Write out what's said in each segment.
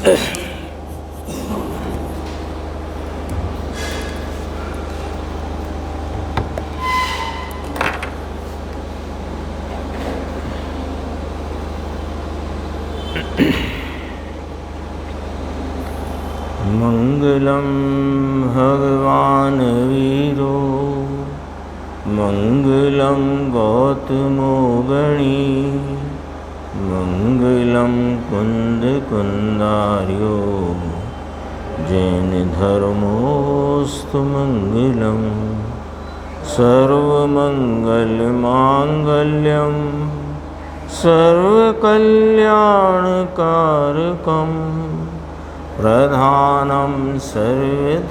मंगलम भगवान वीरो मंगलम गौतमो गणी मंगलम कुंद कुंदार्यो जैन धर्मोस्तु मंगलम सर्वमंगल मांगल्यम सर्वकल्याणकारकम प्रधानम सर्वधर्माणां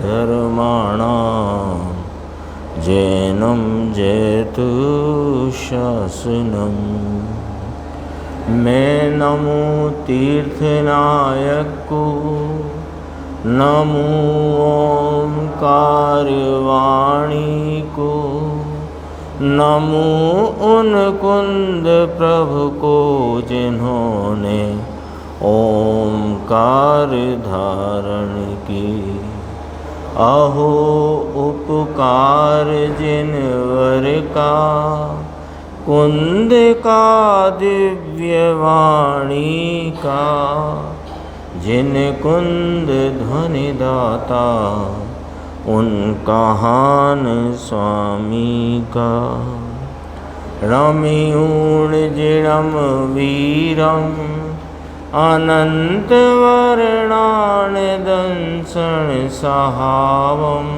जैनम जयतु शासनम। मैं नमो तीर्थनायक को, नमो ओंकारवाणी को, नमो उन कुंद प्रभु को जिन्होंने ओंकार धारण की। अहो उपकार जिनवर का, कुंद का दिव्य वाणी का, जिन कुंद ध्वनि दाता उनका हान स्वामी का। रमियूण जिणम वीरम अनंत वर्णान दंसन सहावम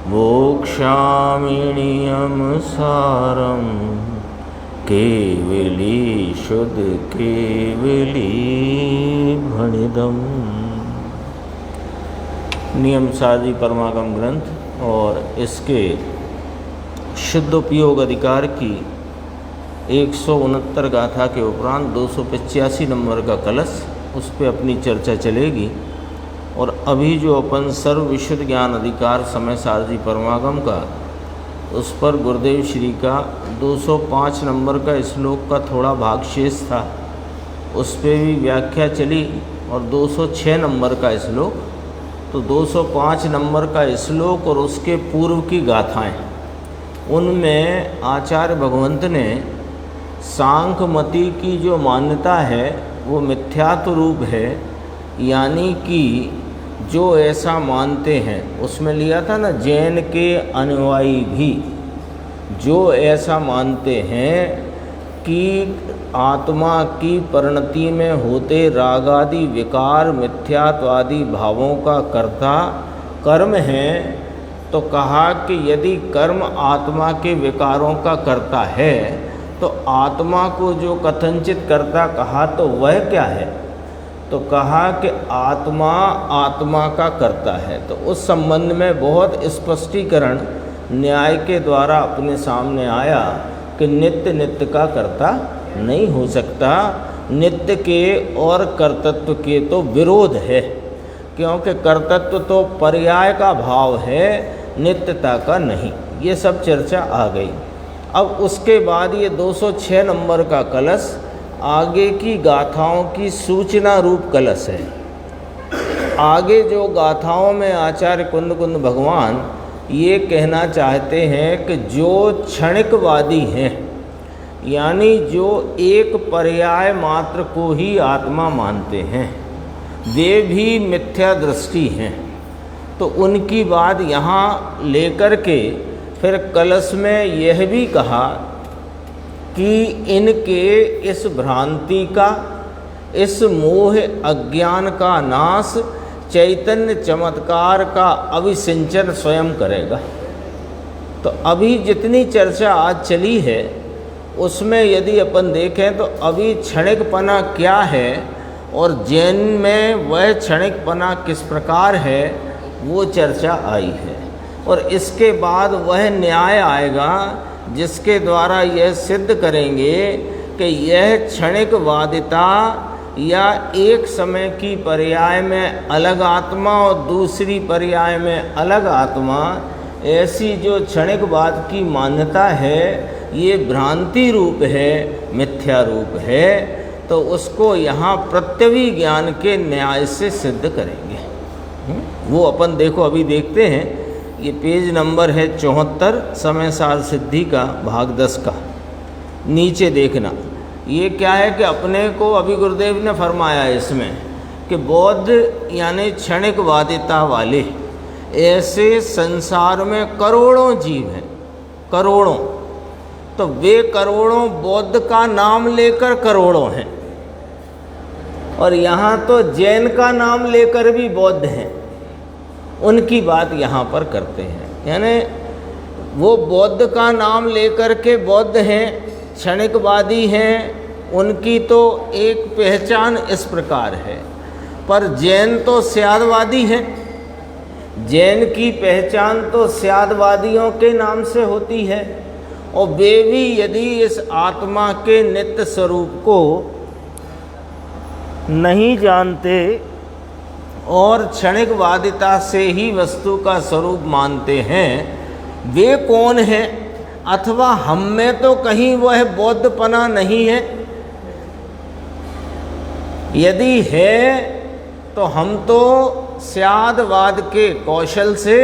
मोक्षामिणियम सारम केवली शुद्ध केवली भणिदम। नियम साधी परमागम ग्रंथ और इसके शुद्ध उपयोग अधिकार की 169 गाथा के उपरांत 285 नंबर का कलश, उस पर अपनी चर्चा चलेगी। और अभी जो अपन सर्व विशुद्ध ज्ञान अधिकार समय सारथी परमागम का, उस पर गुरुदेव श्री का 205 नंबर का श्लोक का थोड़ा भाग शेष था, उस पर भी व्याख्या चली। और 206 नंबर का श्लोक, तो 205 नंबर का श्लोक और उसके पूर्व की गाथाएं, उनमें आचार्य भगवंत ने सांख्य मति की जो मान्यता है वो मिथ्यात्व रूप है, यानी कि जो ऐसा मानते हैं, उसमें लिया था ना, जैन के अनुयायी भी जो ऐसा मानते हैं कि आत्मा की परिणति में होते रागादि विकार मिथ्यात्वादि भावों का कर्ता कर्म है, तो कहा कि यदि कर्म आत्मा के विकारों का कर्ता है तो आत्मा को जो कथनचित कर्ता कहा तो वह क्या है, तो कहा कि आत्मा आत्मा का कर्ता है। तो उस संबंध में बहुत स्पष्टीकरण न्याय के द्वारा अपने सामने आया कि नित्य नित्य का कर्ता नहीं हो सकता। नित्य के और कर्तृत्व के तो विरोध है, क्योंकि कर्तृत्व तो पर्याय का भाव है, नित्यता का नहीं। ये सब चर्चा आ गई। अब उसके बाद ये 206 नंबर का कलश आगे की गाथाओं की सूचना रूप कलश है। आगे जो गाथाओं में आचार्य कुंद कुंद भगवान ये कहना चाहते हैं कि जो क्षणिकवादी हैं, यानी जो एक पर्याय मात्र को ही आत्मा मानते हैं, वे भी मिथ्या दृष्टि हैं। तो उनकी बात यहाँ लेकर के फिर कलश में यह भी कहा कि इनके इस भ्रांति का, इस मोह अज्ञान का नाश चैतन्य चमत्कार का अभिसिंचन स्वयं करेगा। तो अभी जितनी चर्चा आज चली है उसमें यदि अपन देखें तो अभी क्षणिकपना क्या है और जैन में वह क्षणिकपना किस प्रकार है वो चर्चा आई है। और इसके बाद वह न्याय आएगा जिसके द्वारा यह सिद्ध करेंगे कि यह क्षणिकवादिता या एक समय की पर्याय में अलग आत्मा और दूसरी पर्याय में अलग आत्मा, ऐसी जो क्षणिकवाद की मान्यता है ये भ्रांति रूप है, मिथ्या रूप है। तो उसको यहाँ प्रत्यवी ज्ञान के न्याय से सिद्ध करेंगे। वो अपन देखो अभी देखते हैं, ये पेज नंबर है 74 समय सार सिद्धि का भाग 10 का। नीचे देखना, ये क्या है कि अपने को अभी गुरुदेव ने फरमाया इसमें कि बौद्ध यानी क्षणिकवादिता वाले ऐसे संसार में करोड़ों जीव हैं, करोड़ों। तो वे करोड़ों बौद्ध का नाम लेकर करोड़ों हैं, और यहाँ तो जैन का नाम लेकर भी बौद्ध हैं। उनकी बात यहाँ पर करते हैं, यानी वो बौद्ध का नाम लेकर के बौद्ध हैं, क्षणिकवादी हैं, उनकी तो एक पहचान इस प्रकार है। पर जैन तो स्यादवादी हैं, जैन की पहचान तो स्यादवादियों के नाम से होती है, और वे भी यदि इस आत्मा के नित्य स्वरूप को नहीं जानते और क्षणिकवादिता से ही वस्तु का स्वरूप मानते हैं, वे कौन हैं? अथवा हम में तो कहीं वह बौद्धपना नहीं है। यदि है तो हम तो स्यादवाद के कौशल से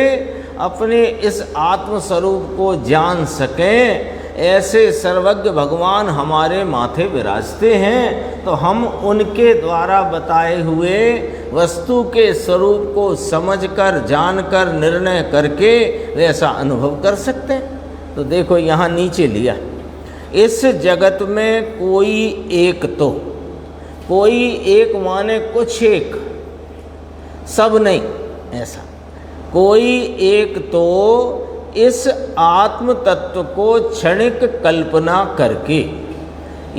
अपने इस आत्मस्वरूप को जान सकें, ऐसे सर्वज्ञ भगवान हमारे माथे विराजते हैं, तो हम उनके द्वारा बताए हुए वस्तु के स्वरूप को समझकर, जानकर, निर्णय करके वैसा अनुभव कर सकते हैं। तो देखो यहाँ नीचे लिया, इस जगत में कोई एक तो, कोई एक माने कुछ एक, सब नहीं, ऐसा कोई एक तो इस आत्म तत्व को क्षणिक कल्पना करके,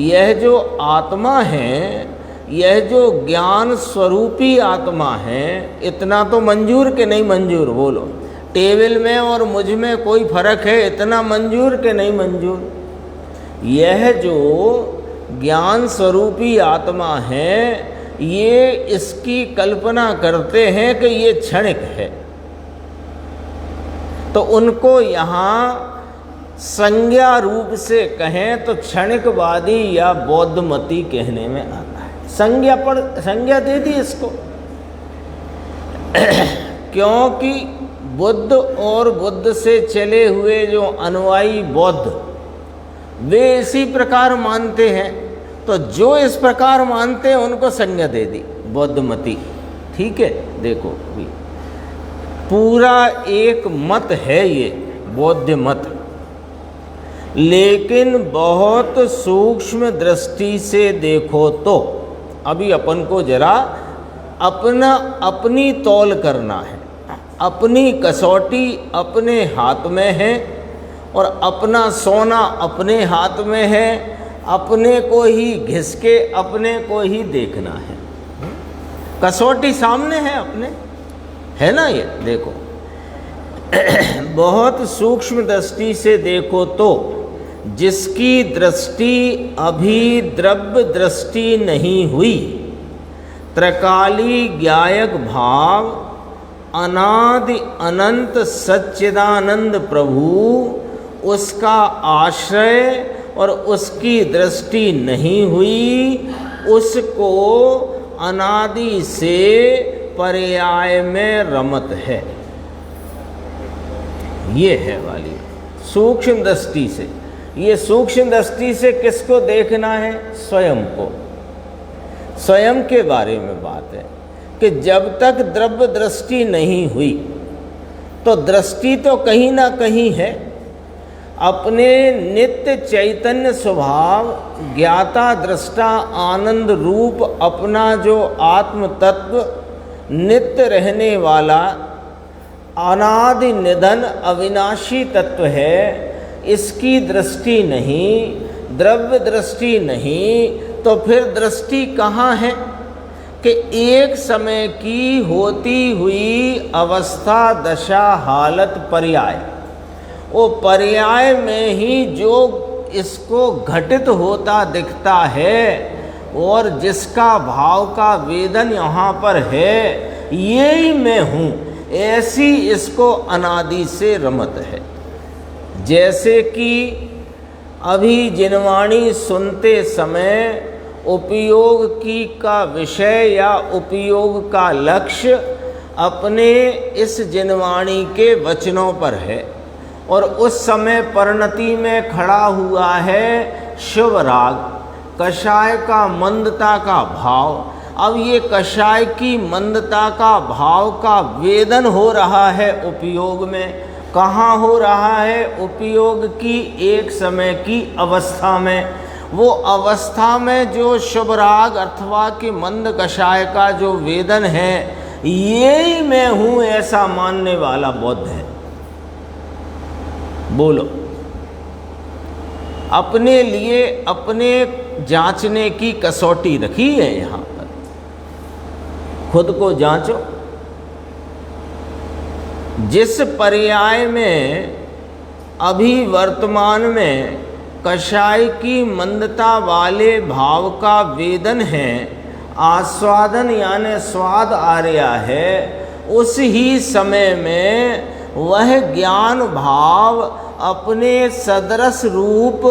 यह जो आत्मा है, यह जो ज्ञान स्वरूपी आत्मा है, इतना तो मंजूर के नहीं मंजूर? बोलो, टेबल में और मुझ में कोई फर्क है? इतना मंजूर के नहीं मंजूर? यह जो ज्ञान स्वरूपी आत्मा है, ये इसकी कल्पना करते हैं कि ये क्षणिक है। तो उनको यहाँ संज्ञा रूप से कहें तो क्षणिकवादी या बौद्धमती कहने में आता है। संज्ञा दे दी इसको क्योंकि बुद्ध और बुद्ध से चले हुए जो अनुयायी बौद्ध, वे इसी प्रकार मानते हैं। तो जो इस प्रकार मानते हैं उनको संज्ञा दे दी बौद्धमती। ठीक है, देखो भी पूरा एक मत है ये बौद्ध मत, लेकिन बहुत सूक्ष्म दृष्टि से देखो तो अभी अपन को जरा अपनी तौल करना है। अपनी कसौटी अपने हाथ में है और अपना सोना अपने हाथ में है। अपने को ही घिस के अपने को ही देखना है। कसौटी सामने है अपने, है ना? ये देखो बहुत सूक्ष्म दृष्टि से देखो तो जिसकी दृष्टि अभी द्रव्य दृष्टि नहीं हुई, त्रकाली ज्ञायक भाव अनादि अनंत सच्चिदानंद प्रभु उसका आश्रय और उसकी दृष्टि नहीं हुई, उसको अनादि से पर्याय में रमत है। ये है वाली सूक्ष्म दृष्टि से। ये सूक्ष्म दृष्टि से किसको देखना है? स्वयं को। स्वयं के बारे में बात है कि जब तक द्रव्य दृष्टि नहीं हुई तो दृष्टि तो कहीं ना कहीं है। अपने नित्य चैतन्य स्वभाव ज्ञाता दृष्टा आनंद रूप अपना जो आत्म तत्व नित्य रहने वाला अनादि निधन अविनाशी तत्व है, इसकी दृष्टि नहीं, द्रव्य दृष्टि नहीं, तो फिर दृष्टि कहाँ है? कि एक समय की होती हुई अवस्था, दशा, हालत, पर्याय, वो पर्याय में ही जो इसको घटित होता दिखता है और जिसका भाव का वेदन यहाँ पर है, यही मैं हूँ, ऐसी इसको अनादि से रमत है। जैसे कि अभी जिनवाणी सुनते समय उपयोग की का विषय या उपयोग का लक्ष्य अपने इस जिनवाणी के वचनों पर है और उस समय परिणति में खड़ा हुआ है शुभ राग, कषाय का मंदता का भाव। अब ये कषाय की मंदता का भाव का वेदन हो रहा है उपयोग में। कहाँ हो रहा है? उपयोग की एक समय की अवस्था में। वो अवस्था में जो शुभ राग अथवा कि मंद कषाय का जो वेदन है, ये ही मैं हूँ ऐसा मानने वाला बौद्ध है। बोलो, अपने लिए अपने जांचने की कसौटी रखी है यहाँ पर। खुद को जांचो। जिस पर्याय में अभी वर्तमान में कषाय की मंदता वाले भाव का वेदन है, आस्वादन यानी स्वाद आ रहा है, उस ही समय में वह ज्ञान भाव अपने सदरस रूप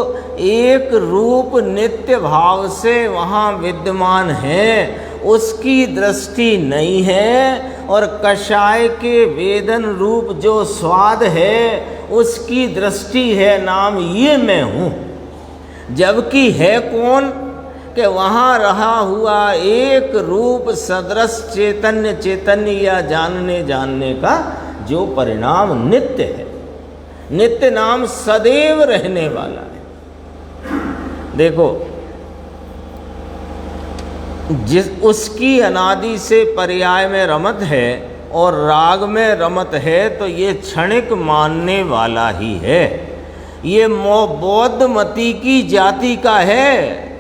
एक रूप नित्य भाव से वहाँ विद्यमान है, उसकी दृष्टि नहीं है। और कषाय के वेदन रूप जो स्वाद है उसकी दृष्टि है, नाम ये मैं हूँ। जबकि है कौन कि वहाँ रहा हुआ एक रूप सदृश चैतन्य, चैतन्य या जानने का जो परिणाम नित्य है। नित्य नाम सदैव रहने वाला है। देखो, जिस उसकी अनादि से पर्याय में रमत है और राग में रमत है, तो ये क्षणिक मानने वाला ही है। ये बौद्ध मति की जाति का है।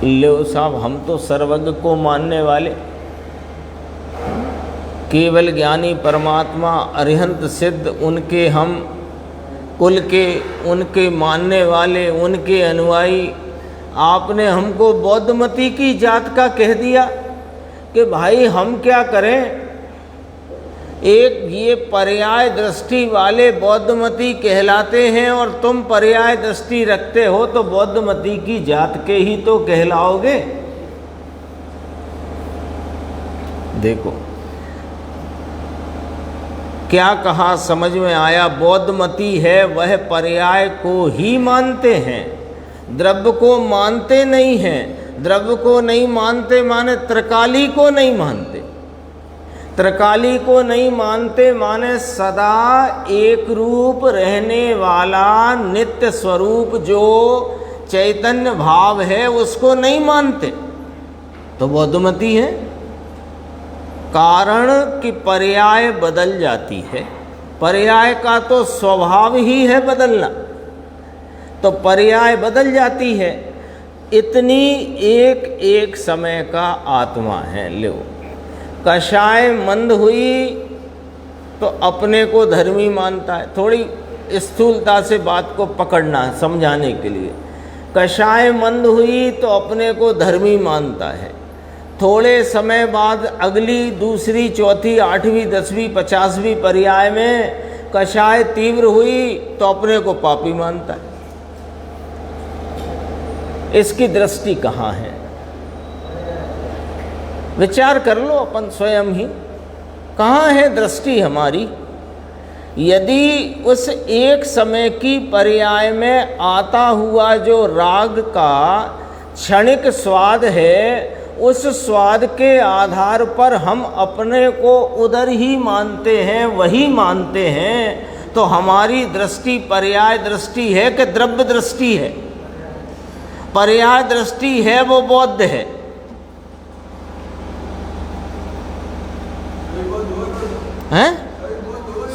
लो साहब, हम तो सर्वज्ञ को मानने वाले, केवल ज्ञानी परमात्मा अरिहंत सिद्ध, उनके हम कुल के, उनके मानने वाले, उनके अनुयायी। आपने हमको बौद्ध मति की जात का कह दिया कि भाई हम क्या करें? एक ये पर्याय दृष्टि वाले बौद्ध मति कहलाते हैं और तुम पर्याय दृष्टि रखते हो, तो बौद्ध मति की जात के ही तो कहलाओगे। देखो क्या कहा, समझ में आया? बौद्ध मति है वह पर्याय को ही मानते हैं, द्रव्य को मानते नहीं हैं। द्रव्य को नहीं मानते माने त्रिकाली को नहीं मानते। त्रिकाली को नहीं मानते माने सदा एक रूप रहने वाला नित्य स्वरूप जो चैतन्य भाव है उसको नहीं मानते, तो बौद्धमती है। कारण कि पर्याय बदल जाती है, पर्याय का तो स्वभाव ही है बदलना, तो पर्याय बदल जाती है। इतनी एक एक समय का आत्मा है। लो, कषाय मंद हुई तो अपने को धर्मी मानता है। थोड़ी स्थूलता से बात को पकड़ना है समझाने के लिए। कषाय मंद हुई तो अपने को धर्मी मानता है। थोड़े समय बाद अगली, दूसरी, चौथी, 8वीं, 10वीं, 50वीं पर्याय में कषाय तीव्र हुई तो अपने को पापी मानता है। इसकी दृष्टि कहाँ है? विचार कर लो अपन स्वयं ही, कहाँ है दृष्टि हमारी? यदि उस एक समय की पर्याय में आता हुआ जो राग का क्षणिक स्वाद है, उस स्वाद के आधार पर हम अपने को उधर ही मानते हैं, वही मानते हैं, तो हमारी दृष्टि पर्याय दृष्टि है कि द्रव्य दृष्टि है? पर्याय दृष्टि है, वो बौद्ध है। हैं?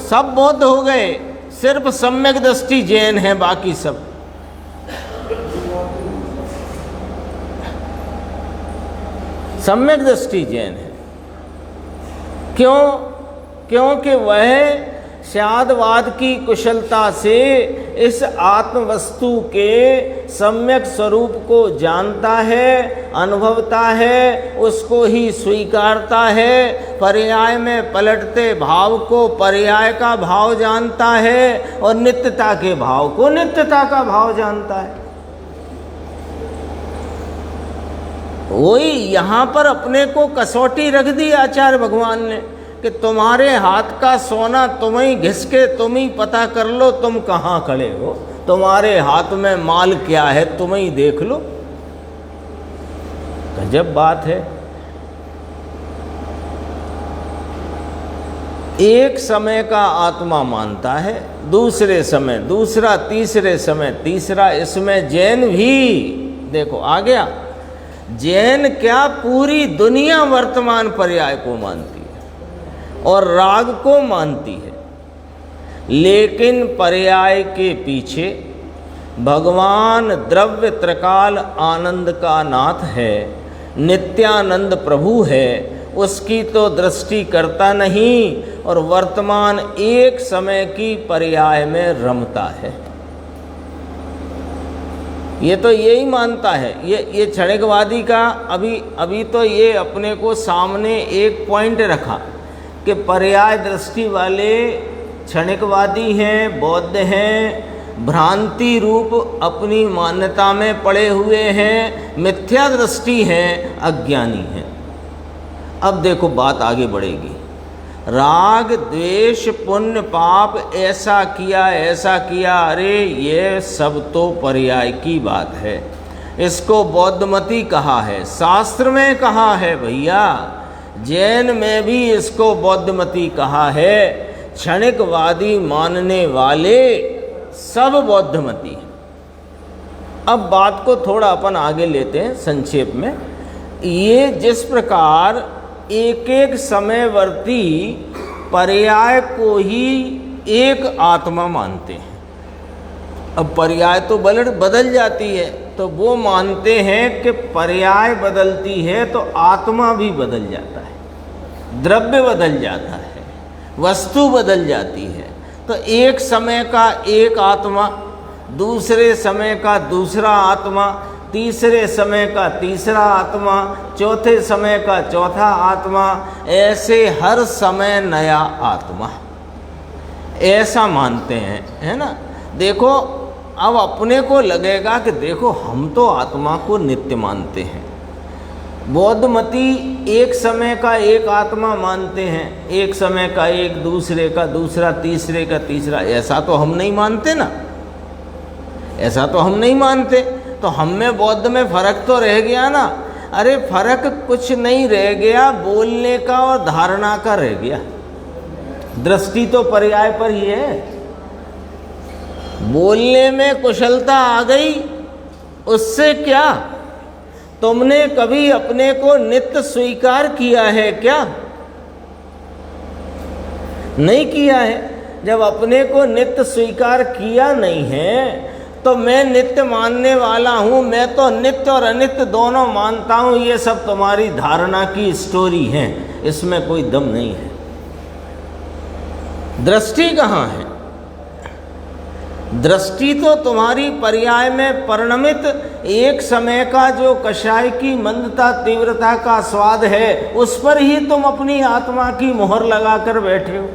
सब बौद्ध हो गए, सिर्फ सम्यक दृष्टि जैन है, बाकी सब सम्यक दृष्टि जैन है। क्यों? क्योंकि वह स्यादवाद की कुशलता से इस आत्म वस्तु के सम्यक स्वरूप को जानता है, अनुभवता है, उसको ही स्वीकारता है, पर्याय में पलटते भाव को पर्याय का भाव जानता है और नित्यता के भाव को नित्यता का भाव जानता है। वही यहाँ पर अपने को कसौटी रख दी आचार्य भगवान ने कि तुम्हारे हाथ का सोना तुम ही घिस के तुम ही पता कर लो तुम कहाँ खड़े हो, तुम्हारे हाथ में माल क्या है तुम ही देख लो। गजब बात है। एक समय का आत्मा मानता है, दूसरे समय दूसरा, तीसरे समय तीसरा। इसमें जैन भी देखो आ गया। जैन क्या, पूरी दुनिया वर्तमान पर्याय को मानती है और राग को मानती है, लेकिन पर्याय के पीछे भगवान द्रव्य त्रिकाल आनंद का नाथ है, नित्यानंद प्रभु है, उसकी तो दृष्टि करता नहीं और वर्तमान एक समय की पर्याय में रमता है। ये तो यही मानता है। ये क्षणिकवादी का अभी तो ये अपने को सामने एक पॉइंट रखा कि पर्याय दृष्टि वाले क्षणिकवादी हैं, बौद्ध हैं, भ्रांति रूप अपनी मान्यता में पड़े हुए हैं, मिथ्या दृष्टि हैं, अज्ञानी हैं। अब देखो बात आगे बढ़ेगी। राग द्वेष पुण्य पाप ऐसा किया, अरे ये सब तो पर्याय की बात है। इसको बौद्धमती कहा है, शास्त्र में कहा है भैया, जैन में भी इसको बौद्धमती कहा है। क्षणिकवादी मानने वाले सब बौद्धमती। अब बात को थोड़ा अपन आगे लेते हैं संक्षेप में। ये जिस प्रकार एक एक समयवर्ती पर्याय को ही एक आत्मा मानते हैं। अब पर्याय तो बदल जाती है, तो वो मानते हैं कि पर्याय बदलती है तो आत्मा भी बदल जाता है, द्रव्य बदल जाता है, वस्तु बदल जाती है। तो एक समय का एक आत्मा, दूसरे समय का दूसरा आत्मा, तीसरे समय का तीसरा आत्मा, चौथे समय का चौथा आत्मा, ऐसे हर समय नया आत्मा, ऐसा मानते हैं, है ना। देखो अब अपने को लगेगा कि देखो हम तो आत्मा को नित्य मानते हैं, बौद्धमती एक समय का एक आत्मा मानते हैं, एक समय का एक, दूसरे का दूसरा, तीसरे का तीसरा। ऐसा तो हम नहीं मानते ना, ऐसा तो हम नहीं मानते। तो हम में बौद्ध में फर्क तो रह गया ना। अरे फर्क कुछ नहीं रह गया, बोलने का और धारणा का रह गया। दृष्टि तो पर्याय पर ही है। बोलने में कुशलता आ गई, उससे क्या? तुमने कभी अपने को नित्य स्वीकार किया है क्या? नहीं किया है। जब अपने को नित्य स्वीकार किया नहीं है तो मैं नित्य मानने वाला हूँ, मैं तो नित्य और अनित्य दोनों मानता हूँ, ये सब तुम्हारी धारणा की स्टोरी है, इसमें कोई दम नहीं है। दृष्टि कहाँ है? दृष्टि तो तुम्हारी पर्याय में परिणमित एक समय का जो कषाय की मंदता तीव्रता का स्वाद है, उस पर ही तुम अपनी आत्मा की मोहर लगाकर बैठे हो।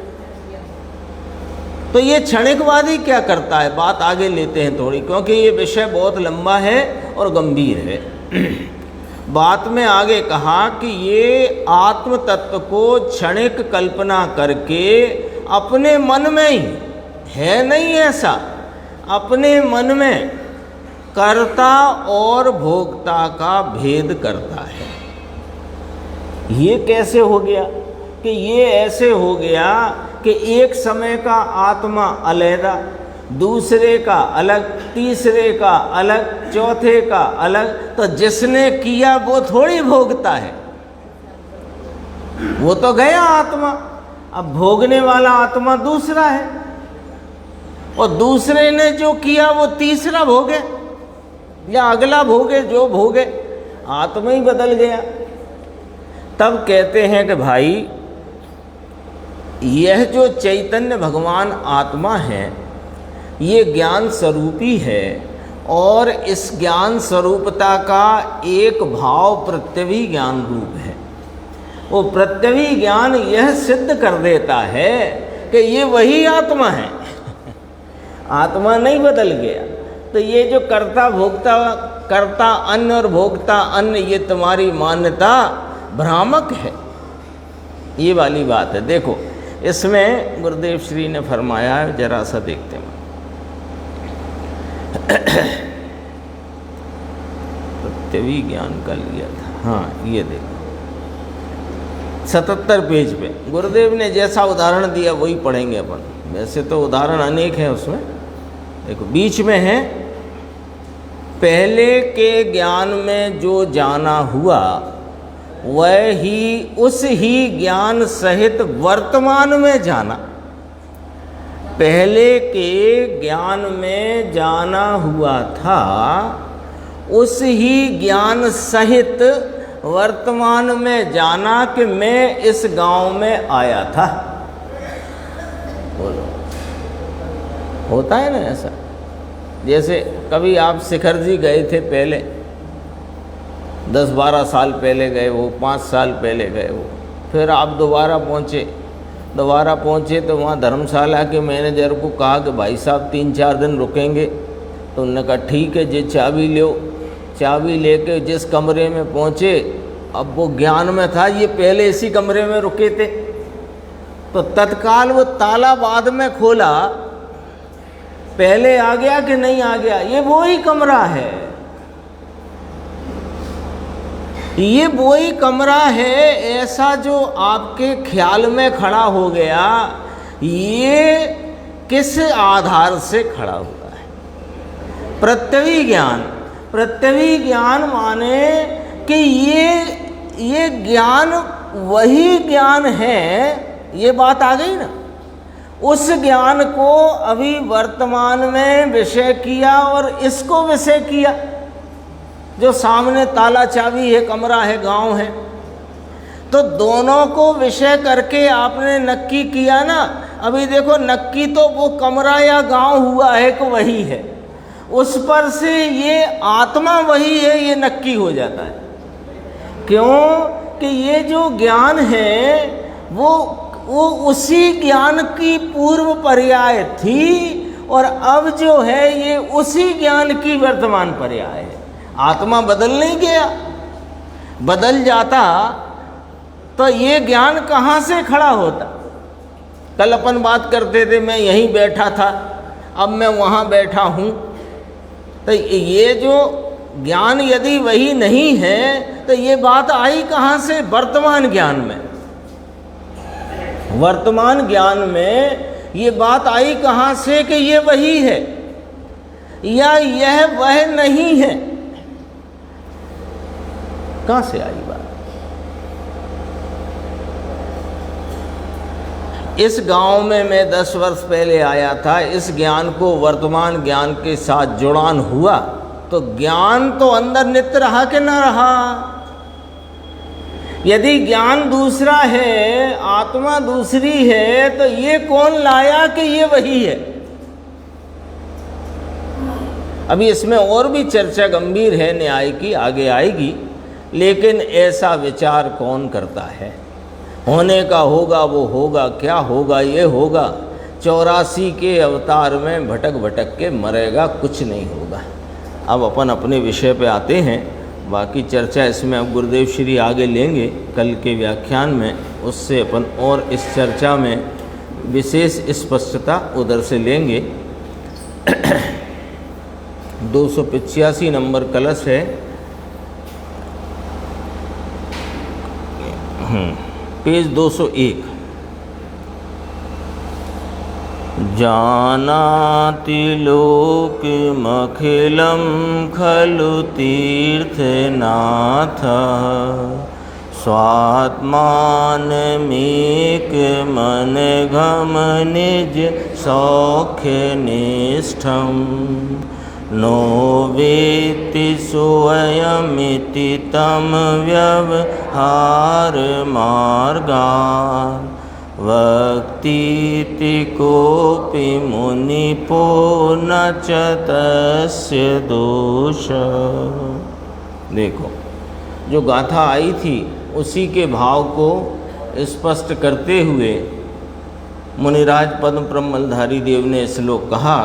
तो ये क्षणिकवादी क्या करता है, बात आगे लेते हैं थोड़ी, क्योंकि ये विषय बहुत लंबा है और गंभीर है। बात में आगे कहा कि ये आत्म तत्व को क्षणिक कल्पना करके अपने मन में ही है, नहीं ऐसा, अपने मन में कर्ता और भोक्ता का भेद करता है। ये कैसे हो गया? कि ये ऐसे हो गया कि एक समय का आत्मा अलहदा, दूसरे का अलग, तीसरे का अलग, चौथे का अलग। तो जिसने किया वो थोड़ी भोगता है, वो तो गया आत्मा। अब भोगने वाला आत्मा दूसरा है और दूसरे ने जो किया वो तीसरा भोगे या अगला भोगे, जो भोगे, आत्मा ही बदल गया। तब कहते हैं कि भाई यह जो चैतन्य भगवान आत्मा है ये ज्ञान स्वरूपी है और इस ज्ञान स्वरूपता का एक भाव प्रत्यवी ज्ञान रूप है। वो प्रत्यवी ज्ञान यह सिद्ध कर देता है कि ये वही आत्मा है आत्मा नहीं बदल गया। तो ये जो कर्ता भोक्ता, कर्ता अन्य और भोक्ता अन्य, ये तुम्हारी मान्यता भ्रामक है, ये वाली बात है। देखो इसमें गुरुदेव श्री ने फरमाया है, जरा सा देखते हैं। प्रत्यवी ज्ञान का लिया था, हाँ ये देखो 77 पेज पे गुरुदेव ने जैसा उदाहरण दिया वही पढ़ेंगे अपन। वैसे तो उदाहरण अनेक हैं उसमें। देखो बीच में है, पहले के ज्ञान में जो जाना हुआ वह ही उस ही ज्ञान सहित वर्तमान में जाना। पहले के ज्ञान में जाना हुआ था उस ही ज्ञान सहित वर्तमान में जाना कि मैं इस गांव में आया था। बोलो, होता है ना ऐसा? जैसे कभी आप शिखर जी गए थे, पहले 10-12 साल पहले गए वो, 5 साल पहले गए वो, फिर आप दोबारा पहुँचे तो वहाँ धर्मशाला के मैनेजर को कहा कि भाई साहब 3-4 दिन रुकेंगे। तो उन्होंने कहा ठीक है जी, चाबी लो। चाबी लेके जिस कमरे में पहुँचे, अब वो ज्ञान में था ये पहले इसी कमरे में रुके थे, तो तत्काल वो ताला बाद में खोला, पहले आ गया कि नहीं आ गया? ये वो ही कमरा है, ये वो ही कमरा है। ऐसा जो आपके ख्याल में खड़ा हो गया, ये किस आधार से खड़ा हुआ है? प्रत्यवी ज्ञान। प्रत्यवी ज्ञान माने कि ये ज्ञान वही ज्ञान है, ये बात आ गई ना। उस ज्ञान को अभी वर्तमान में विषय किया और इसको विषय किया। जो सामने ताला चाबी है, कमरा है, गांव है, तो दोनों को विषय करके आपने नक्की किया ना। अभी देखो नक्की तो वो कमरा या गांव हुआ है कि वही है, उस पर से ये आत्मा वही है, ये नक्की हो जाता है। क्यों कि ये जो ज्ञान है वो उसी ज्ञान की पूर्व पर्याय थी और अब जो है ये उसी ज्ञान की वर्तमान पर्याय है। आत्मा बदल नहीं गया। बदल जाता तो ये ज्ञान कहाँ से खड़ा होता? कल अपन बात करते थे, मैं यहीं बैठा था, अब मैं वहाँ बैठा हूँ। तो ये जो ज्ञान यदि वही नहीं है तो ये बात आई कहाँ से? वर्तमान ज्ञान में। वर्तमान ज्ञान में ये बात आई कहाँ से कि ये वही है या यह वह नहीं है? कहाँ से आई बात? इस गांव में मैं 10 वर्ष पहले आया था, इस ज्ञान को वर्तमान ज्ञान के साथ जुड़ान हुआ तो ज्ञान तो अंदर नित्य रहा कि न रहा? यदि ज्ञान दूसरा है, आत्मा दूसरी है, तो ये कौन लाया कि ये वही है? अभी इसमें और भी चर्चा गंभीर है न्याय की, आगे आएगी, लेकिन ऐसा विचार कौन करता है? होने का होगा वो होगा, क्या होगा ये होगा। 84 के अवतार में भटक भटक के मरेगा, कुछ नहीं होगा। अब अपन अपने विषय पे आते हैं। बाकी चर्चा इसमें अब गुरुदेव श्री आगे लेंगे कल के व्याख्यान में, उससे अपन और इस चर्चा में विशेष स्पष्टता उधर से लेंगे। 285 नंबर कलश है। पेज 201। जानाति लोकमखिलं खलु तीर्थनाथ स्वात्मानमेकमनघं निज सौख्यनिष्ठं नो वेत्ति स्वयमिति तं व्यवहारमार्गात् वक्तीति कोऽपि मुनिपो न च तस्य दोष। देखो, जो गाथा आई थी उसी के भाव को स्पष्ट करते हुए मुनिराज पद्म ब्रह्मलधारी देव ने श्लोक कहा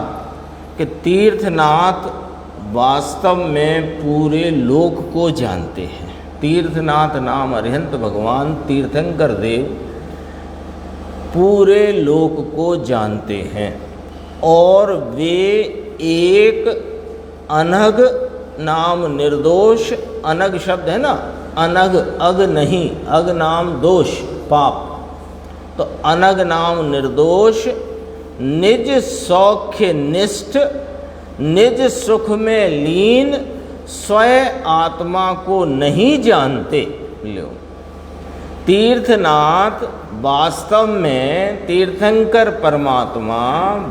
कि तीर्थनाथ वास्तव में पूरे लोक को जानते हैं। तीर्थनाथ नाम अरिहंत भगवान तीर्थंकर देव पूरे लोक को जानते हैं और वे एक अनघ नाम निर्दोष, अनघ शब्द है ना, अनघ अग नहीं, अग नाम दोष पाप, तो अनघ नाम निर्दोष, निज सौख्य निष्ठ, निज सुख में लीन, स्वयं आत्मा को नहीं जानते। लो, तीर्थनाथ वास्तव में, तीर्थंकर परमात्मा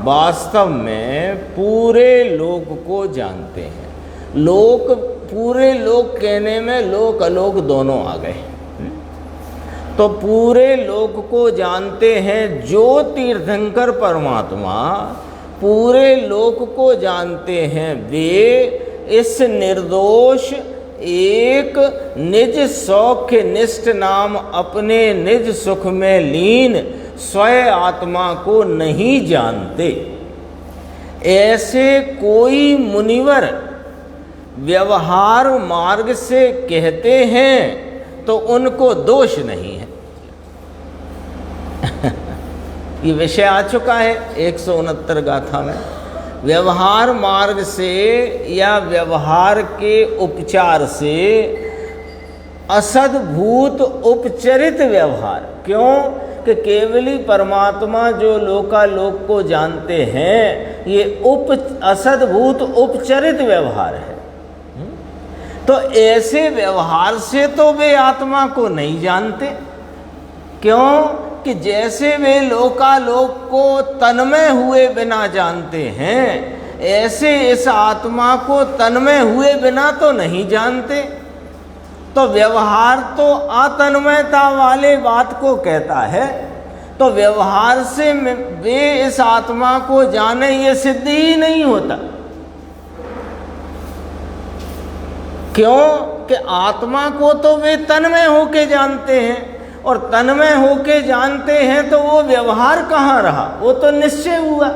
वास्तव में पूरे लोक को जानते हैं। लोक, पूरे लोक कहने में लोक अलोक दोनों आ गए, तो पूरे लोक को जानते हैं। जो तीर्थंकर परमात्मा पूरे लोक को जानते हैं, वे इस निर्दोष एक निज सौख्य निष्ठ नाम अपने निज सुख में लीन स्वयं आत्मा को नहीं जानते। ऐसे कोई मुनिवर व्यवहार मार्ग से कहते हैं तो उनको दोष नहीं है। ये विषय आ चुका है 169 गाथा में। व्यवहार मार्ग से या व्यवहार के उपचार से असद्भूत उपचरित व्यवहार, क्यों कि केवली परमात्मा जो लोकालोक को जानते हैं, ये असद्भूत उपचरित व्यवहार है। तो ऐसे व्यवहार से तो वे आत्मा को नहीं जानते। क्यों कि जैसे वे लोकालोक को तन्मय हुए बिना जानते हैं, ऐसे इस आत्मा को तन्मय हुए बिना तो नहीं जानते। तो व्यवहार तो अतन्मयता वाले बात को कहता है, तो व्यवहार से वे इस आत्मा को जाने, ये सिद्ध ही नहीं होता। क्यों कि आत्मा को तो वे तन्मय होके जानते हैं, और तन्मय होके जानते हैं तो वो व्यवहार कहाँ रहा, वो तो निश्चय हुआ।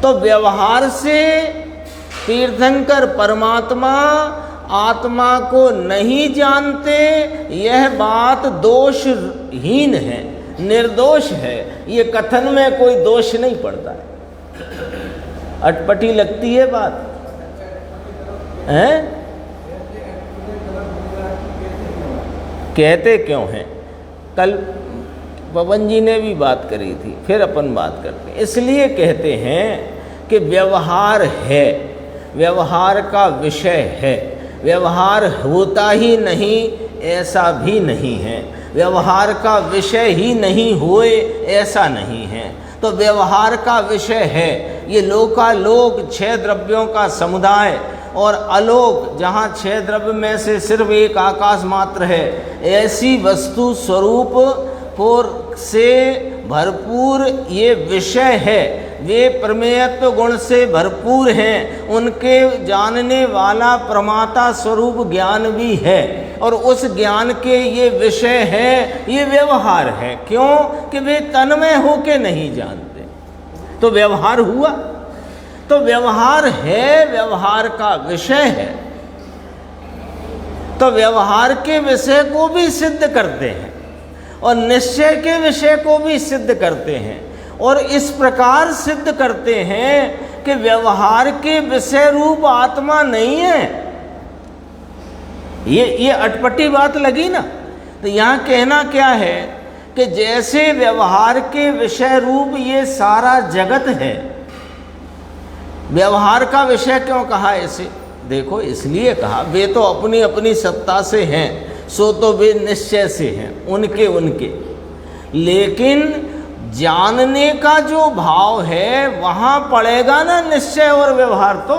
तो व्यवहार से तीर्थंकर परमात्मा आत्मा को नहीं जानते, यह बात दोषहीन है, निर्दोष है। ये कथन में कोई दोष नहीं पड़ता है। अटपटी लगती है बात है? कहते क्यों हैं? कल पवन जी ने भी बात करी थी, फिर अपन बात करते हैं। इसलिए कहते हैं कि व्यवहार है, व्यवहार का विषय है। व्यवहार होता ही नहीं ऐसा भी नहीं है, व्यवहार का विषय ही नहीं होए ऐसा नहीं है। तो व्यवहार का विषय है ये लोकालोक, 6 द्रव्यों का समुदाय, और अलोक जहाँ 6 द्रव्य में से सिर्फ एक आकाश मात्र है, ऐसी वस्तु स्वरूप से भरपूर ये विषय है। वे प्रमेयत्व गुण से भरपूर हैं, उनके जानने वाला प्रमाता स्वरूप ज्ञान भी है, और उस ज्ञान के ये विषय है, ये व्यवहार है। क्यों कि वे तन्मय होके नहीं जानते, तो व्यवहार हुआ। तो व्यवहार है, व्यवहार का विषय है, तो व्यवहार के विषय को भी सिद्ध करते हैं और निश्चय के विषय को भी सिद्ध करते हैं, और इस प्रकार सिद्ध करते हैं कि व्यवहार के विषय रूप आत्मा नहीं है। ये अटपटी बात लगी ना। तो यहाँ कहना क्या है कि जैसे व्यवहार के विषय रूप ये सारा जगत है, व्यवहार का विषय क्यों कहा ऐसे? देखो, इसलिए कहा वे तो अपनी अपनी सत्ता से हैं, सो तो वे निश्चय से हैं, उनके उनके, लेकिन जानने का जो भाव है वहाँ पड़ेगा ना निश्चय और व्यवहार। तो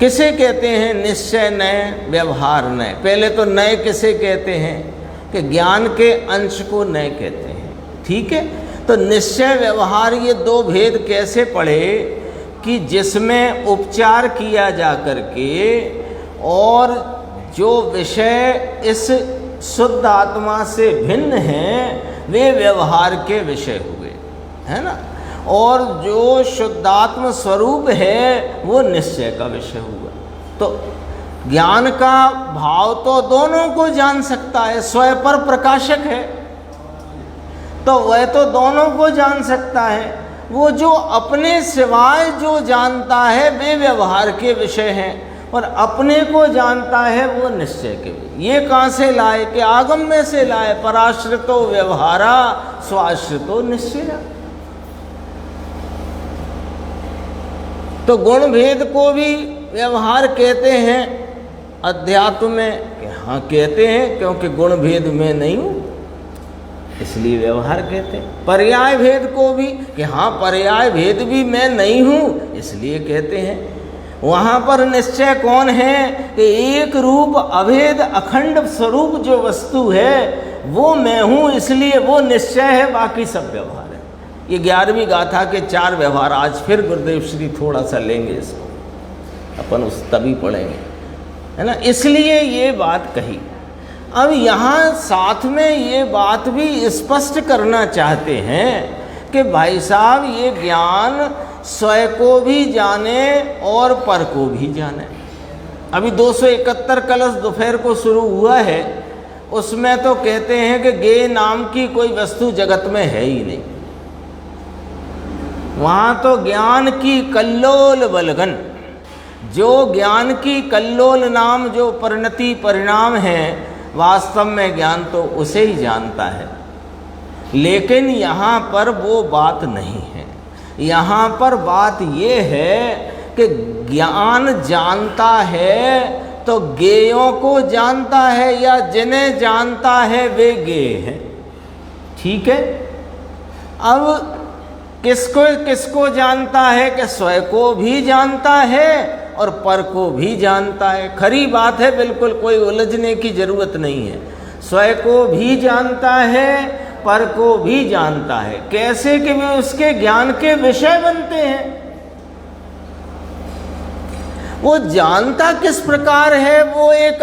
किसे कहते हैं निश्चय नय, व्यवहार नय। पहले तो नय किसे कहते हैं कि ज्ञान के अंश को नय कहते हैं, ठीक है। तो निश्चय व्यवहार ये दो भेद कैसे पढ़े कि जिसमें उपचार किया जा करके और जो विषय इस शुद्ध आत्मा से भिन्न हैं वे व्यवहार के विषय हुए, है ना, और जो शुद्धात्म स्वरूप है वो निश्चय का विषय हुआ। तो ज्ञान का भाव तो दोनों को जान सकता है, स्वयं पर प्रकाशक है तो वह तो दोनों को जान सकता है। वो जो अपने सिवाय जो जानता है वे व्यवहार के विषय हैं और अपने को जानता है वो निश्चय के विषय। ये कहाँ से लाए कि आगम में से लाए, पराश्रितो व्यवहारा स्वाश्रितो निश्चय। तो गुण भेद को भी व्यवहार कहते हैं अध्यात्म में, हाँ कहते हैं, क्योंकि गुण भेद में नहीं हूँ इसलिए व्यवहार कहते हैं। पर्याय भेद को भी कि हाँ पर्याय भेद भी मैं नहीं हूँ इसलिए कहते हैं। वहाँ पर निश्चय कौन है कि एक रूप अभेद अखंड स्वरूप जो वस्तु है वो मैं हूँ इसलिए वो निश्चय है, बाकी सब व्यवहार है। ये 11वीं गाथा के 4 व्यवहार आज फिर गुरुदेव श्री थोड़ा सा लेंगे, इसको अपन उस तभी पढ़ेंगे, है ना, इसलिए ये बात कही। अब यहाँ साथ में ये बात भी स्पष्ट करना चाहते हैं कि भाई साहब ये ज्ञान स्वयं को भी जाने और पर को भी जाने। अभी 271 कलश दोपहर को शुरू हुआ है, उसमें तो कहते हैं कि ज्ञेय नाम की कोई वस्तु जगत में है ही नहीं। वहाँ तो ज्ञान की कल्लोल बलगन, जो ज्ञान की कल्लोल नाम जो परिणति परिणाम है, वास्तव में ज्ञान तो उसे ही जानता है। लेकिन यहाँ पर वो बात नहीं है। यहाँ पर बात ये है कि ज्ञान जानता है तो ज्ञेयों को जानता है या जिन्हें जानता है वे ज्ञेय हैं, ठीक है। अब किसको किसको जानता है कि स्वयं को भी जानता है और पर को भी जानता है। खरी बात है, बिल्कुल कोई उलझने की जरूरत नहीं है। स्वयं को भी जानता है, पर को भी जानता है। कैसे कि वे उसके ज्ञान के विषय बनते हैं। वो जानता किस प्रकार है वो एक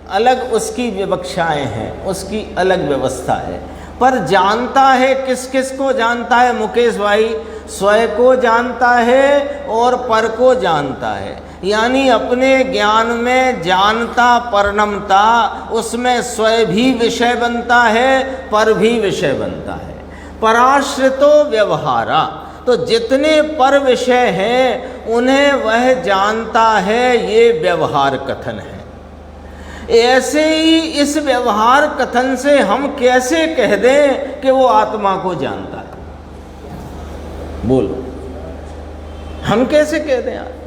अलग उसकी विवक्षाएं हैं, उसकी अलग व्यवस्था है। पर जानता है किस किस को जानता है मुकेश भाई? स्वयं को जानता है और पर को जानता है। यानी अपने ज्ञान में जानता परिणमता, उसमें स्वयं भी विषय बनता है, पर भी विषय बनता है। पराश्रितो व्यवहारा, तो जितने पर विषय हैं उन्हें वह जानता है, ये व्यवहार कथन है। ऐसे ही इस व्यवहार कथन से हम कैसे कह दें कि वो आत्मा को जानता है? बोलो, हम कैसे कह दें आत्मा?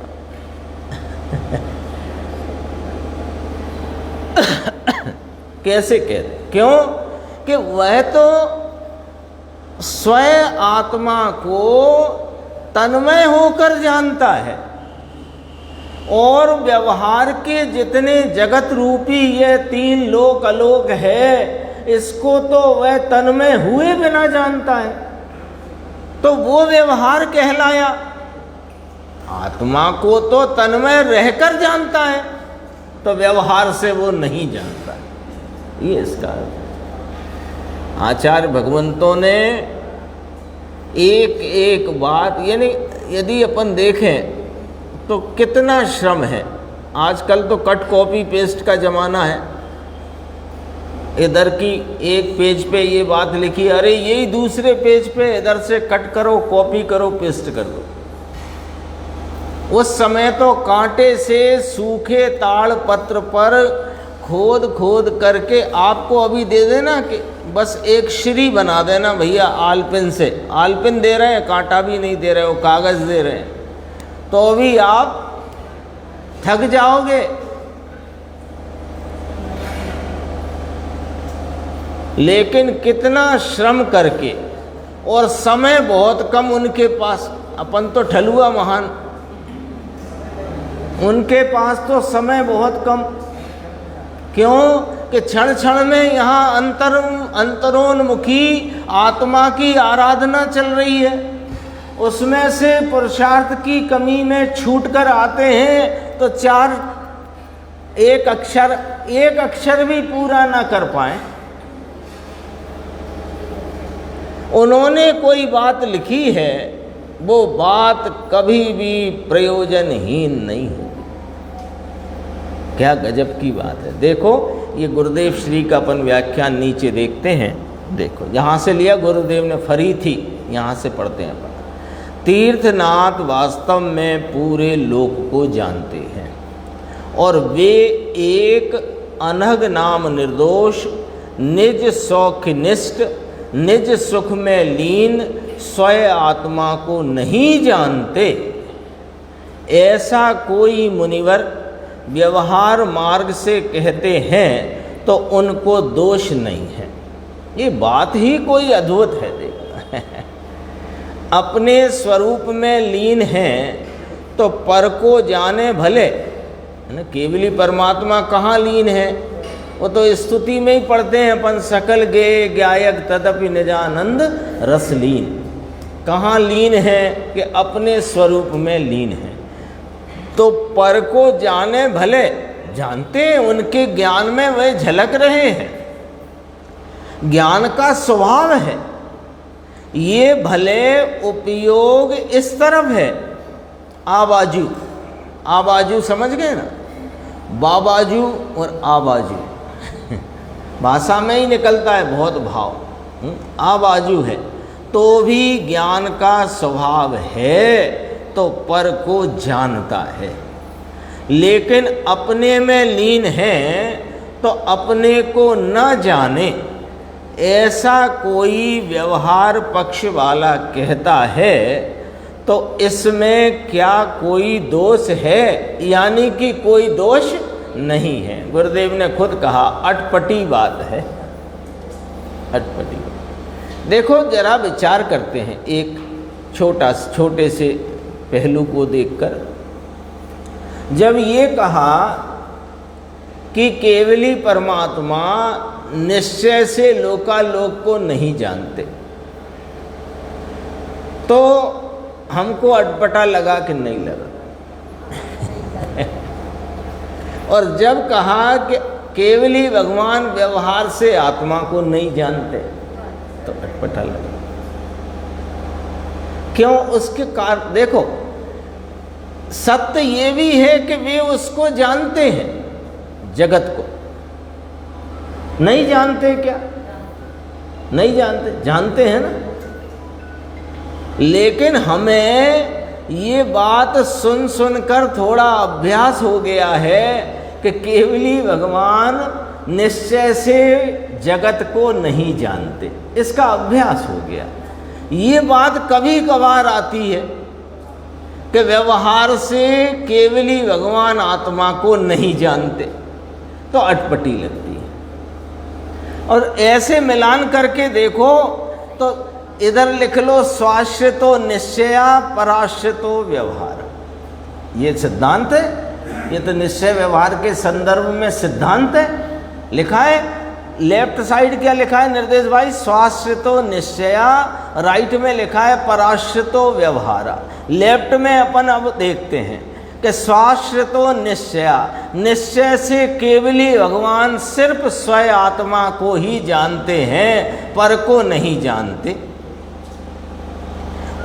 कैसे कह दें? क्यों कि वह तो स्वयं आत्मा को तन्मय होकर जानता है और व्यवहार के जितने जगत रूपी ये 3 लोक अलोक है, इसको तो वह तन्मय हुए बिना जानता है, तो वो व्यवहार कहलाया। आत्मा को तो तन्मय रहकर जानता है, तो व्यवहार से वो नहीं जानता। ये इसका आचार्य भगवंतों ने एक एक बात, यानी यदि अपन देखें तो कितना श्रम है। आजकल तो कट कॉपी पेस्ट का ज़माना है। इधर की एक पेज पे ये बात लिखी, अरे यही दूसरे पेज पे इधर से कट करो, कॉपी करो, पेस्ट कर दो। उस समय तो कांटे से सूखे ताड़ पत्र पर खोद खोद करके आपको अभी दे देना कि बस एक श्री बना देना भैया आलपिन से। आलपिन दे रहे हैं, कांटा भी नहीं दे रहे हो, कागज़ दे रहे हैं, तो भी आप थक जाओगे। लेकिन कितना श्रम करके, और समय बहुत कम उनके पास। अपन तो ठलुआ महान, उनके पास तो समय बहुत कम। क्यों कि क्षण क्षण में यहाँ अंतरोन्मुखी आत्मा की आराधना चल रही है, उसमें से पुरुषार्थ की कमी में छूट कर आते हैं तो एक अक्षर भी पूरा ना कर पाए। उन्होंने कोई बात लिखी है, वो बात कभी भी प्रयोजनहीन नहीं होगी। क्या गजब की बात है। देखो ये गुरुदेव श्री का अपन व्याख्यान नीचे देखते हैं। देखो यहाँ से लिया, गुरुदेव ने फरी थी, यहाँ से पढ़ते हैं अपन। तीर्थनाथ वास्तव में पूरे लोक को जानते हैं और वे एक अनघ नाम निर्दोष, निज सौख्यनिष्ठ, निज सुख में लीन स्वयं आत्मा को नहीं जानते। ऐसा कोई मुनिवर व्यवहार मार्ग से कहते हैं तो उनको दोष नहीं है। ये बात ही कोई अद्भुत है। देखो अपने स्वरूप में लीन हैं तो पर को जाने भले, है ना। केवली परमात्मा कहाँ लीन है, वो तो स्तुति में ही पढ़ते हैं अपन, सकल गे गायक तदपि निजानंद रसलीन। कहाँ लीन है कि अपने स्वरूप में लीन है। तो पर को जाने भले, जानते हैं, उनके ज्ञान में वे झलक रहे हैं, ज्ञान का स्वभाव है। ये भले उपयोग इस तरफ है, आबाजू, आबाजू समझ गए ना, बाबाजू और आबाजू भाषा में ही निकलता है बहुत भाव। आबाजू है तो भी ज्ञान का स्वभाव है, तो पर को जानता है। लेकिन अपने में लीन है तो अपने को न जाने, ऐसा कोई व्यवहार पक्ष वाला कहता है तो इसमें क्या कोई दोष है? यानी कि कोई दोष नहीं है। गुरुदेव ने खुद कहा अटपटी बात है, अटपटी बात। देखो जरा विचार करते हैं एक छोटे से पहलू को देखकर। जब ये कहा कि केवली परमात्मा निश्चय से लोकालोक को नहीं जानते, तो हमको अटपटा लगा कि नहीं लगा। और जब कहा कि केवली भगवान व्यवहार से आत्मा को नहीं जानते, तो अटपटा लगा। क्यों? उसके कारण देखो, सत्य ये भी है कि वे उसको जानते हैं, जगत को। नहीं जानते क्या? नहीं जानते, जानते हैं ना। लेकिन हमें ये बात सुन सुनकर थोड़ा अभ्यास हो गया है कि केवली भगवान निश्चय से जगत को नहीं जानते, इसका अभ्यास हो गया। ये बात कभी कभार आती है कि व्यवहार से केवली भगवान आत्मा को नहीं जानते, तो अटपटी लगती है। और ऐसे मिलान करके देखो तो इधर लिख लो स्वाश्रितो निश्चया पराश्रितो व्यवहार। ये सिद्धांत है, ये तो निश्चय व्यवहार के संदर्भ में सिद्धांत है। लिखा है लेफ्ट साइड, क्या लिखा है निर्देश भाई? स्वाश्रितो निश्चया, राइट में लिखा है पराश्रितो व्यवहारा। लेफ्ट में अपन अब देखते हैं कि स्वाश्रितो निश्चया, निश्चय से केवली भगवान सिर्फ स्वयं आत्मा को ही जानते हैं, पर को नहीं जानते।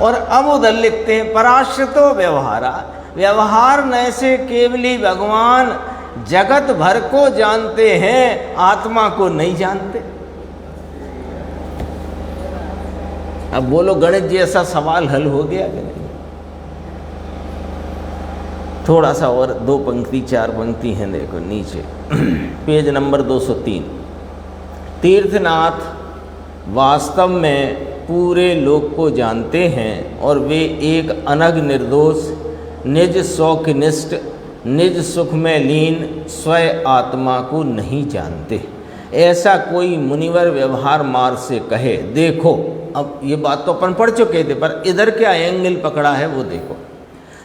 और अब उधर लिखते हैं पराश्रितो व्यवहारा, व्यवहार न से केवली भगवान जगत भर को जानते हैं, आत्मा को नहीं जानते। अब बोलो गणित जी ऐसा सवाल हल हो गया कि नहीं? थोड़ा सा और 2 पंक्ति 4 पंक्ति हैं, देखो नीचे पेज नंबर 203। तीर्थनाथ वास्तव में पूरे लोक को जानते हैं और वे एक अनघ निर्दोष, निज शौकनिष्ठ, निज सुख में लीन स्वयं आत्मा को नहीं जानते। ऐसा कोई मुनिवर व्यवहार मार्ग से कहे। देखो अब ये बात तो अपन पढ़ चुके थे, पर इधर क्या एंगल पकड़ा है वो देखो।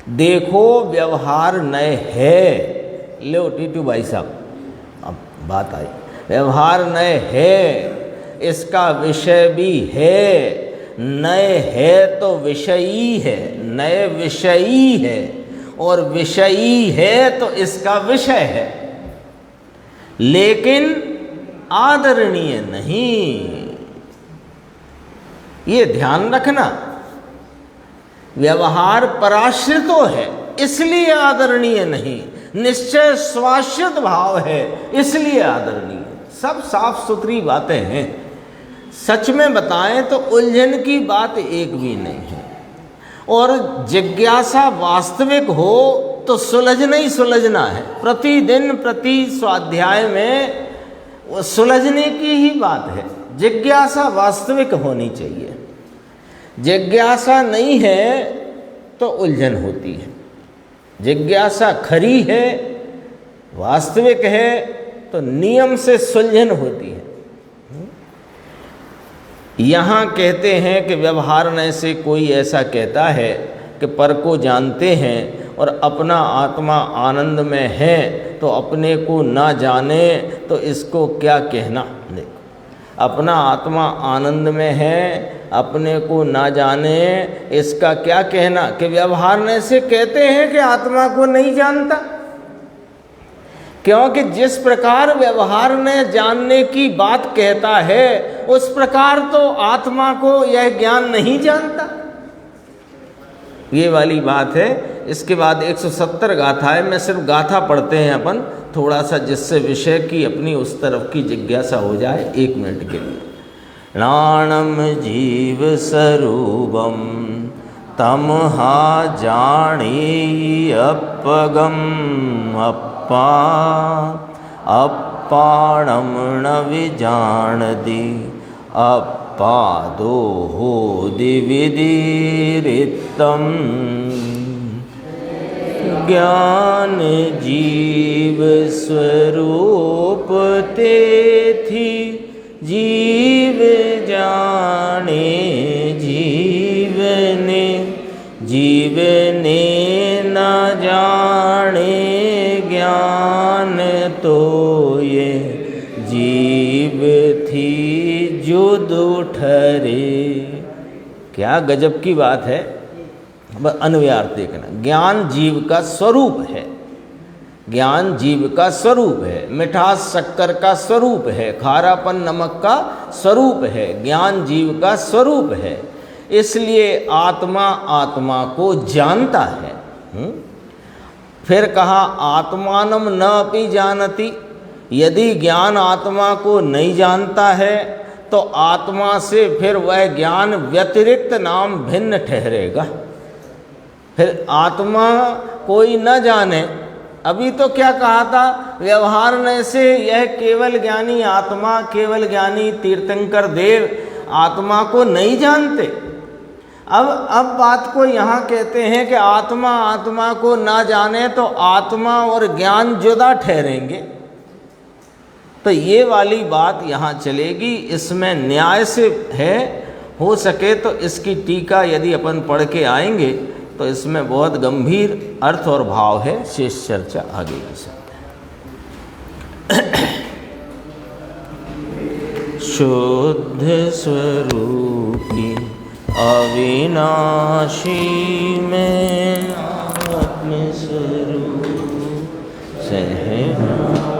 देखो व्यवहार नए है। लो टीटू भाई साहब, अब बात आई, व्यवहार नए है, इसका विषय भी है। नए है तो विषयी है, नए विषयी है, और विषयी है तो इसका विषय है, लेकिन आदरणीय नहीं। ये ध्यान रखना, व्यवहार पराश्रितो है इसलिए आदरणीय नहीं, निश्चय स्वाश्रित भाव है इसलिए आदरणीय। सब साफ सुथरी बातें हैं। सच में बताएं तो उलझन की बात एक भी नहीं है। और जिज्ञासा वास्तविक हो तो सुलझना ही सुलझना है। प्रतिदिन प्रति स्वाध्याय में वो सुलझने की ही बात है। जिज्ञासा वास्तविक होनी चाहिए। जिज्ञासा नहीं है तो उलझन होती है। जिज्ञासा खरी है, वास्तविक है, तो नियम से सुलझन होती है। यहाँ कहते हैं कि व्यवहारण्य से कोई ऐसा कहता है कि पर को जानते हैं और अपना आत्मा आनंद में है, तो अपने को ना जाने तो इसको क्या कहना। देखो, अपना आत्मा आनंद में है, अपने को ना जाने, इसका क्या कहना। कि व्यवहारण्य से कहते हैं कि आत्मा को नहीं जानता, क्योंकि जिस प्रकार व्यवहार में जानने की बात कहता है उस प्रकार तो आत्मा को यह ज्ञान नहीं जानता। ये वाली बात है। इसके बाद 170 गाथा है। मैं सिर्फ गाथा पढ़ते हैं अपन थोड़ा सा, जिससे विषय की अपनी उस तरफ की जिज्ञासा हो जाए 1 मिनट के लिए। नाणम जीव स्वरूपम तमहा जानी अपगम अप्पाणम न विजानदी अप्पादो हो दिविदिरितम। ज्ञान जीव स्वरूप तेथि जीव जाने जीवने जीवने न जाने ज्ञान तो ये जीव थी जुद ठहरे। क्या गजब की बात है। अन्वयार्थ देखना। ज्ञान जीव का स्वरूप है, ज्ञान जीव का स्वरूप है। मिठास शक्कर का स्वरूप है, खारापन नमक का स्वरूप है, ज्ञान जीव का स्वरूप है। इसलिए आत्मा आत्मा को जानता है। फिर कहा आत्मानम न अपि जानति। यदि ज्ञान आत्मा को नहीं जानता है तो आत्मा से फिर वह ज्ञान व्यतिरिक्त नाम भिन्न ठहरेगा। फिर आत्मा कोई न जाने। अभी तो क्या कहा था, व्यवहारण्य से यह केवल ज्ञानी आत्मा, केवल ज्ञानी तीर्थंकर देव आत्मा को नहीं जानते। अब बात को यहाँ कहते हैं कि आत्मा आत्मा को ना जाने तो आत्मा और ज्ञान जुदा ठहरेंगे। तो ये वाली बात यहाँ चलेगी। इसमें न्याय से है, हो सके तो इसकी टीका यदि अपन पढ़ के आएंगे तो इसमें बहुत गंभीर अर्थ और भाव है। शेष चर्चा आगे की सकते हैं। शुद्ध स्वरूपी अविनाशी में आत्मस्वरूप सहनानंदी।